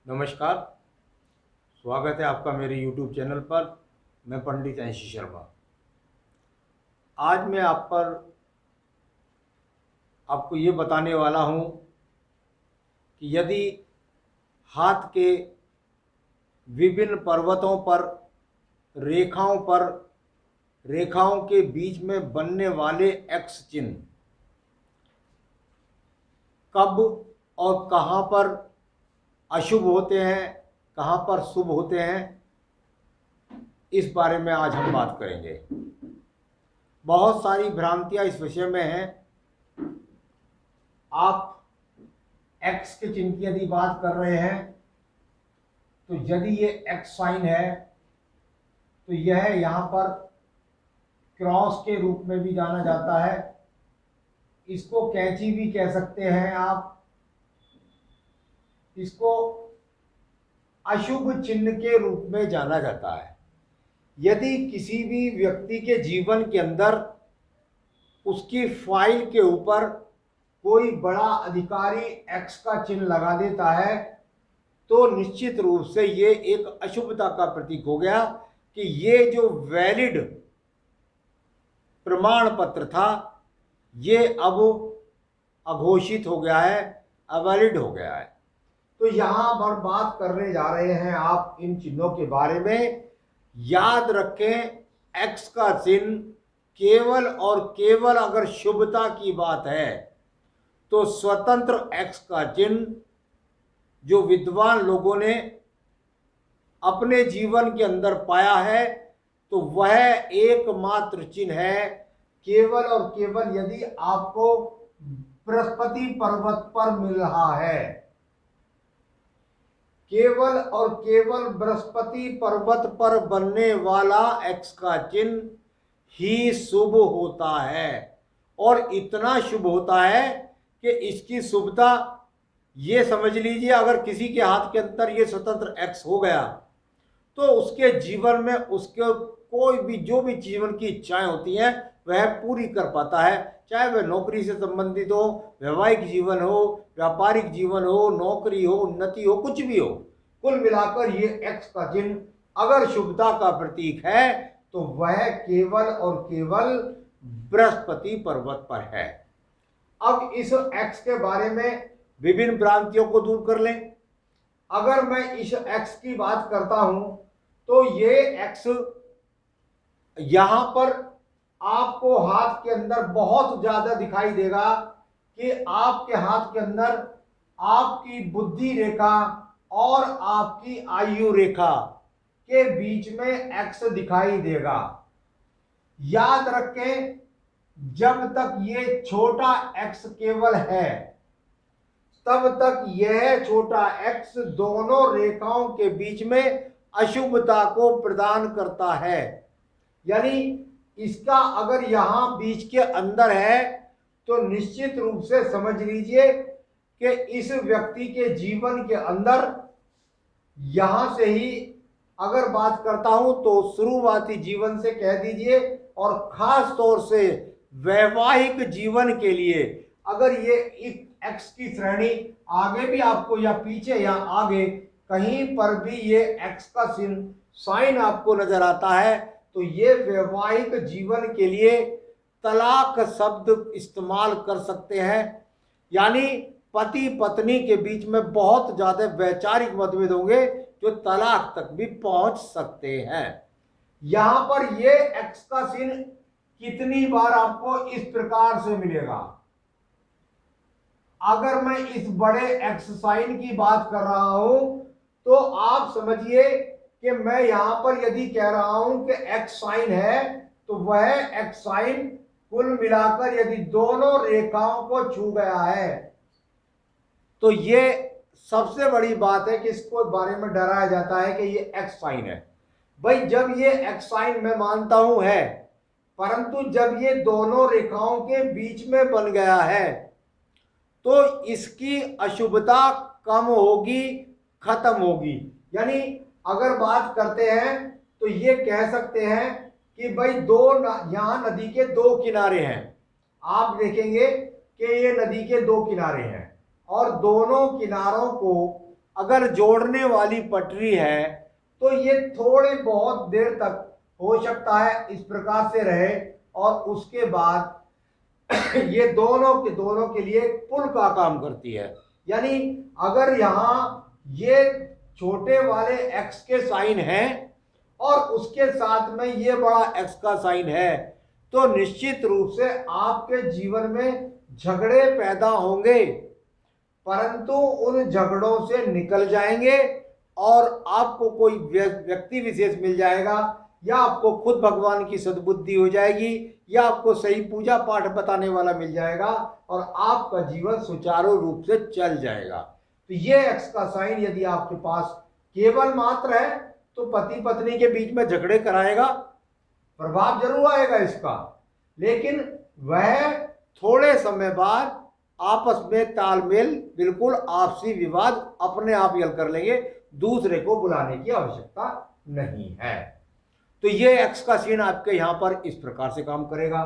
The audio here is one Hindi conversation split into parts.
नमस्कार। स्वागत है आपका मेरे YouTube चैनल पर। मैं पंडित अंशी शर्मा। आज मैं आपको ये बताने वाला हूँ कि यदि हाथ के विभिन्न पर्वतों पर रेखाओं के बीच में बनने वाले एक्स चिन्ह कब और कहाँ पर अशुभ होते हैं, कहाँ पर शुभ होते हैं, इस बारे में आज हम बात करेंगे। बहुत सारी भ्रांतियां इस विषय में हैं। आप एक्स के चिन्ह की यदि बात कर रहे हैं तो यदि ये एक्स साइन है तो यह यहाँ पर क्रॉस के रूप में भी जाना जाता है। इसको कैंची भी कह सकते हैं आप। इसको अशुभ चिन्ह के रूप में जाना जाता है। यदि किसी भी व्यक्ति के जीवन के अंदर उसकी फाइल के ऊपर कोई बड़ा अधिकारी एक्स का चिन्ह लगा देता है तो निश्चित रूप से ये एक अशुभता का प्रतीक हो गया कि ये जो वैलिड प्रमाण पत्र था ये अब अघोषित हो गया है, अवैलिड हो गया है। तो यहां पर बात करने जा रहे हैं आप इन चिन्हों के बारे में। याद रखें, एक्स का चिन्ह केवल और केवल अगर शुभता की बात है तो स्वतंत्र एक्स का चिन्ह जो विद्वान लोगों ने अपने जीवन के अंदर पाया है तो वह एकमात्र चिन्ह है केवल और केवल यदि आपको बृहस्पति पर्वत पर मिल रहा है। केवल और केवल बृहस्पति पर्वत पर बनने वाला एक्स का चिन्ह ही शुभ होता है और इतना शुभ होता है कि इसकी शुभता ये समझ लीजिए, अगर किसी के हाथ के अंदर ये स्वतंत्र एक्स हो गया तो उसके जीवन में उसके कोई भी जो भी जीवन की इच्छाएं होती हैं वह पूरी कर पाता है। चाहे वह नौकरी से संबंधित हो, वैवाहिक जीवन हो, व्यापारिक जीवन हो, नौकरी हो, उन्नति हो, कुछ भी हो। कुल मिलाकर ये एक्स का चिन्ह अगर शुभता का प्रतीक है तो वह केवल और केवल बृहस्पति पर्वत पर है। अब इस एक्स के बारे में विभिन्न भ्रांतियों को दूर कर लें। अगर मैं इस एक्स की बात करता हूं तो ये एक्स यहां पर आपको हाथ के अंदर बहुत ज्यादा दिखाई देगा कि आपके हाथ के अंदर आपकी बुद्धि रेखा और आपकी आयु रेखा के बीच में एक्स दिखाई देगा। याद रखें, जब तक ये छोटा एक्स केवल है तब तक यह छोटा एक्स दोनों रेखाओं के बीच में अशुभता को प्रदान करता है। यानी इसका अगर यहां बीच के अंदर है तो निश्चित रूप से समझ लीजिए कि इस व्यक्ति के जीवन के अंदर यहां से ही अगर बात करता हूं तो शुरुआती जीवन से कह दीजिए और खास तौर से वैवाहिक जीवन के लिए अगर ये एक्स की श्रेणी आगे भी आपको या पीछे या आगे कहीं पर भी ये एक्स का साइन आपको नजर आता है तो ये वैवाहिक जीवन के लिए तलाक शब्द इस्तेमाल कर सकते हैं। यानी पति पत्नी के बीच में बहुत ज्यादा वैचारिक मतभेद होंगे जो तलाक तक भी पहुंच सकते हैं। यहां पर ये एक्स का चिन्ह कितनी बार आपको इस प्रकार से मिलेगा। अगर मैं इस बड़े एक्स साइन की बात कर रहा हूं तो आप समझिए कि मैं यहां पर यदि कह रहा हूं कि एक्स साइन है तो वह एक्स साइन कुल मिलाकर यदि दोनों रेखाओं को छू गया है तो ये सबसे बड़ी बात है कि इसको बारे में डराया जाता है कि ये एक्स साइन है। भाई जब ये एक्स साइन मैं मानता हूं है, परंतु जब ये दोनों रेखाओं के बीच में बन गया है तो इसकी अशुभता कम होगी, खत्म होगी। यानी अगर बात करते हैं तो ये कह सकते हैं कि भाई यहां नदी के दो किनारे हैं। आप देखेंगे कि ये नदी के दो किनारे हैं और दोनों किनारों को अगर जोड़ने वाली पटरी है तो ये थोड़ी बहुत देर तक हो सकता है इस प्रकार से रहे, और उसके बाद ये दोनों के लिए पुल का काम करती है। यानी अगर यहां ये छोटे वाले x के साइन है और उसके साथ में ये बड़ा x का साइन है, तो निश्चित रूप से आपके जीवन में झगड़े पैदा होंगे, परंतु उन झगड़ों से निकल जाएंगे और आपको कोई व्यक्ति विशेष मिल जाएगा, या आपको खुद भगवान की सद्बुद्धि हो जाएगी, या आपको सही पूजा पाठ बताने वाला मिल जाएगा और आपका जीवन सुचारू रूप से चल जाएगा। तो ये एक्स का साइन यदि आपके पास केवल मात्र है तो पति पत्नी के बीच में झगड़े कराएगा, प्रभाव जरूर आएगा इसका, लेकिन वह थोड़े समय बाद आपस में तालमेल, बिल्कुल आपसी विवाद अपने आप हल कर लेंगे, दूसरे को बुलाने की आवश्यकता नहीं है। तो ये एक्स का चिन्ह आपके यहां पर इस प्रकार से काम करेगा।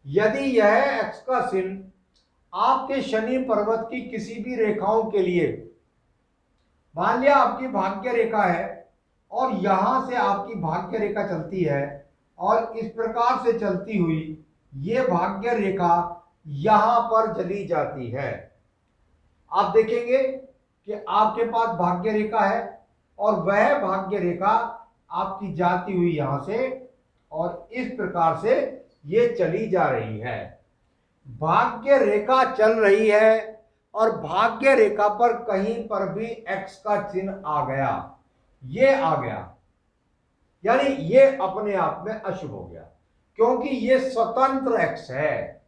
यदि यह एक्स का चिन्ह आपके शनि पर्वत की किसी भी रेखाओं के लिए, मान लिया आपकी भाग्य रेखा है और यहां से आपकी भाग्य रेखा चलती है और इस प्रकार से चलती हुई ये भाग्य रेखा यहां पर चली जाती है, आप देखेंगे कि आपके पास भाग्य रेखा है और वह भाग्य रेखा आपकी जाती हुई यहां से और इस प्रकार से ये चली जा रही है। भाग्य रेखा चल रही है और भाग्य रेखा पर कहीं पर भी एक्स का चिन्ह आ गया, ये आ गया, यानी ये अपने आप में अशुभ हो गया, क्योंकि ये स्वतंत्र एक्स है।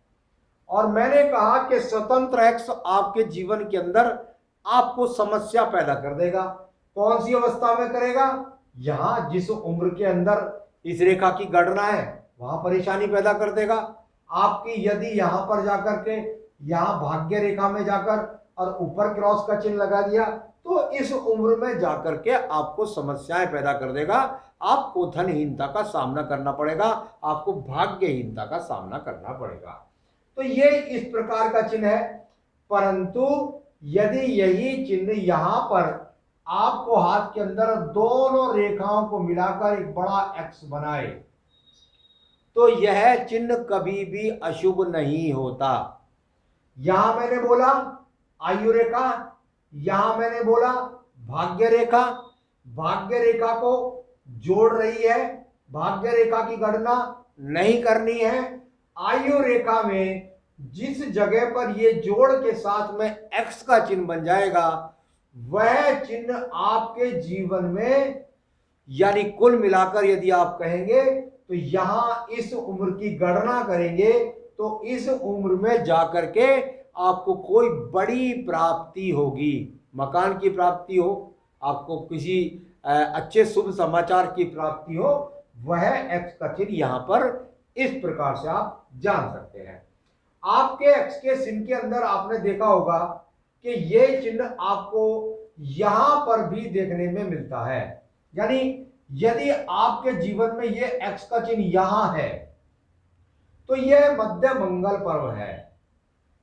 और मैंने कहा कि स्वतंत्र एक्स आपके जीवन के अंदर आपको समस्या पैदा कर देगा। कौन सी अवस्था में करेगा? यहां जिस उम्र के अंदर इस रेखा की गणना है वहां परेशानी पैदा कर देगा आपकी। यदि यहां पर जाकर के यहां भाग्य रेखा में जाकर और ऊपर क्रॉस का चिन्ह लगा दिया तो इस उम्र में जाकर के आपको समस्याएं पैदा कर देगा, आपको धनहीनता का सामना करना पड़ेगा, आपको भाग्यहीनता का सामना करना पड़ेगा। तो ये इस प्रकार का चिन्ह है। परंतु यदि यही चिन्ह यहां पर आपको हाथ के अंदर दोनों रेखाओं को मिलाकर एक बड़ा एक्स बनाए तो यह चिन्ह कभी भी अशुभ नहीं होता। यहां मैंने बोला आयु रेखा, यहां मैंने बोला भाग्य रेखा, भाग्य रेखा को जोड़ रही है, भाग्य रेखा की गणना नहीं करनी है। आयु रेखा में जिस जगह पर ये जोड़ के साथ में एक्स का चिन्ह बन जाएगा वह चिन्ह आपके जीवन में, यानी कुल मिलाकर यदि आप कहेंगे तो यहां इस उम्र की गणना करेंगे तो इस उम्र में जाकर के आपको कोई बड़ी प्राप्ति होगी, मकान की प्राप्ति हो, आपको किसी अच्छे शुभ समाचार की प्राप्ति हो, वह एक्स का चिन्ह यहां पर इस प्रकार से आप जान सकते हैं। आपके एक्स के चिन्ह के अंदर आपने देखा होगा कि ये चिन्ह आपको यहां पर भी देखने में मिलता है। यानी यदि आपके जीवन में ये एक्स का चिन्ह यहां है तो यह मध्य मंगल पर्व है,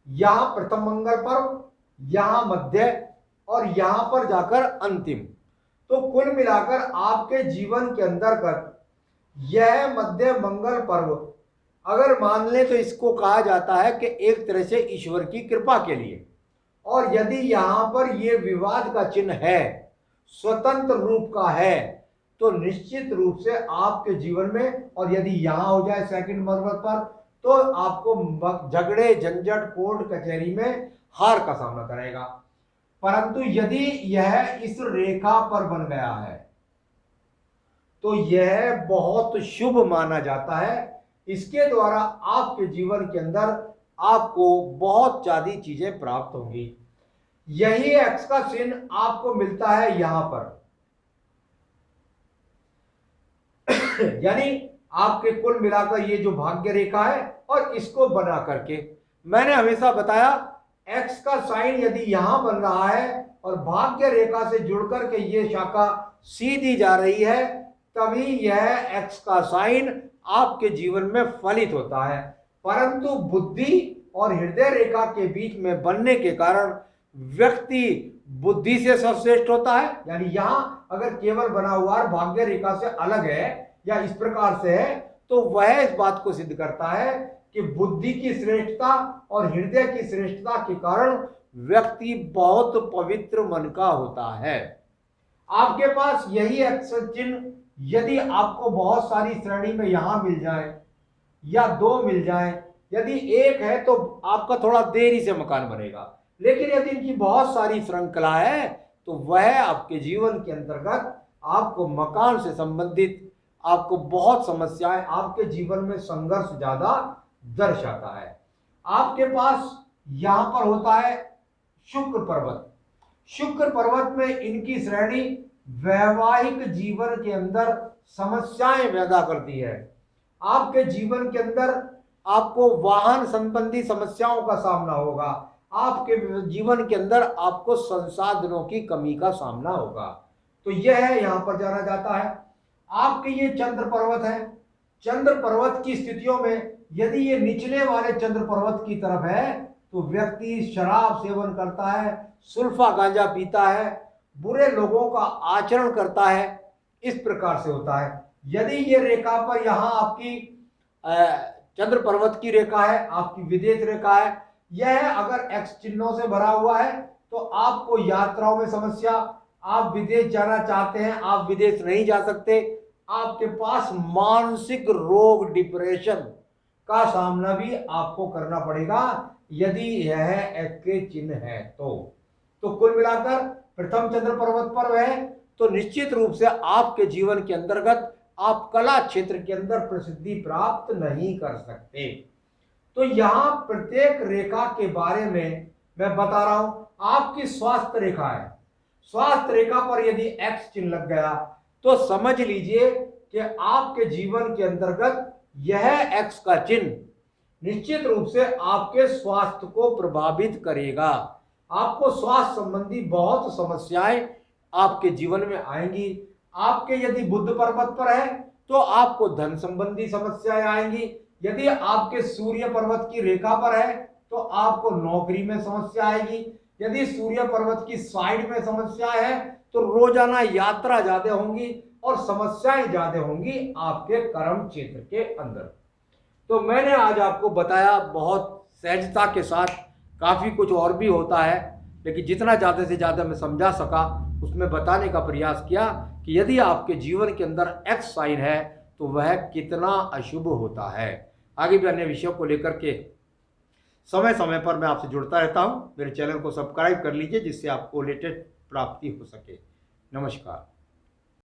यहां प्रथम मंगल पर्व, यहां मध्य और यहां पर जाकर अंतिम। तो कुल मिलाकर आपके जीवन के अंतर्गत यह मध्य मंगल पर्व अगर मान ले तो इसको कहा जाता है कि एक तरह से ईश्वर की कृपा के लिए। और यदि यहां पर यह विवाद का चिन्ह है, स्वतंत्र रूप का है, तो निश्चित रूप से आपके जीवन में, और यदि यहां हो जाए सेकंड मंगल पर, तो आपको झगड़े झंझट कोर्ट कचहरी में हार का सामना करेगा। परंतु यदि यह इस रेखा पर बन गया है तो यह बहुत शुभ माना जाता है। इसके द्वारा आपके जीवन के अंदर आपको बहुत ज्यादा चीजें प्राप्त होंगी। यही एक्स का चिन्ह आपको मिलता है यहां पर यानी आपके कुल मिलाकर ये जो भाग्य रेखा है और इसको बना करके मैंने हमेशा बताया एक्स का साइन यदि यहां बन रहा है और भाग्य रेखा से जुड़कर के ये शाखा सीधी जा रही है तभी यह एक्स का साइन आपके जीवन में फलित होता है। परंतु बुद्धि और हृदय रेखा के बीच में बनने के कारण व्यक्ति बुद्धि से सर्वश्रेष्ठ होता है, यानी यहां अगर केवल बना हुआ और भाग्य रेखा से अलग है या इस प्रकार से है, तो वह इस बात को सिद्ध करता है कि बुद्धि की श्रेष्ठता और हृदय की श्रेष्ठता के कारण व्यक्ति बहुत पवित्र मन का होता है। आपके पास यही अक्षर चिन्ह यदि आपको बहुत सारी श्रेणी में यहां मिल जाए या दो मिल जाए, यदि एक है तो आपका थोड़ा देरी से मकान बनेगा, लेकिन यदि इनकी बहुत सारी श्रृंखला है तो वह आपके जीवन के अंतर्गत आपको मकान से संबंधित आपको बहुत समस्याएं, आपके जीवन में संघर्ष ज्यादा दर्शाता है। आपके पास यहां पर होता है शुक्र पर्वत। शुक्र पर्वत में इनकी श्रेणी वैवाहिक जीवन के अंदर समस्याएं पैदा करती है। आपके जीवन के अंदर आपको वाहन संबंधी समस्याओं का सामना होगा, आपके जीवन के अंदर आपको संसाधनों की कमी का सामना होगा। तो यह है, यहां पर जाना जाता है। आपके ये चंद्र पर्वत है। चंद्र पर्वत की स्थितियों में यदि ये निचले वाले चंद्र पर्वत की तरफ है तो व्यक्ति शराब सेवन करता है, सुल्फा गांजा पीता है, बुरे लोगों का आचरण करता है, इस प्रकार से होता है। यदि ये रेखा पर यहां आपकी चंद्र पर्वत की रेखा है, आपकी विदेश रेखा है, यह अगर एक्स चिन्हों से भरा हुआ है तो आपको यात्राओं में समस्या, आप विदेश जाना चाहते हैं, आप विदेश नहीं जा सकते, आपके पास मानसिक रोग, डिप्रेशन का सामना भी आपको करना पड़ेगा यदि यह एक्स के चिन्ह है तो कुल मिलाकर प्रथम चंद्र पर्वत पर है तो निश्चित रूप से आपके जीवन के अंतर्गत आप कला क्षेत्र के अंदर प्रसिद्धि प्राप्त नहीं कर सकते। तो यहां प्रत्येक रेखा के बारे में मैं बता रहा हूं। आपकी स्वास्थ्य रेखा है, स्वास्थ्य रेखा पर यदि एक्स चिन्ह लग गया तो समझ लीजिए कि आपके जीवन के अंतर्गत यह एक्स का चिन्ह निश्चित रूप से आपके स्वास्थ्य को प्रभावित करेगा। आपको स्वास्थ्य संबंधी बहुत समस्याएं आपके जीवन में आएंगी। आपके यदि बुध पर्वत पर है तो आपको धन संबंधी समस्याएं आएंगी। यदि आपके सूर्य पर्वत की रेखा पर है तो आपको नौकरी में समस्या आएगी। यदि सूर्य पर्वत की साइड में समस्या है तो रोजाना यात्रा ज्यादा होंगी और समस्याएं ज्यादा होंगी आपके कर्म क्षेत्र के अंदर। तो मैंने आज आपको बताया बहुत सहजता के साथ, काफी कुछ और भी होता है लेकिन जितना ज्यादा से ज्यादा मैं समझा सका उसमें बताने का प्रयास किया कि यदि आपके जीवन के अंदर एक्स साइन है तो वह कितना अशुभ होता है। आगे भी अन्य विषयों को लेकर के समय समय पर मैं आपसे जुड़ता रहता हूं। मेरे चैनल को सब्सक्राइब कर लीजिए जिससे आपको लेटेस्ट प्राप्ति हो सके। नमस्कार।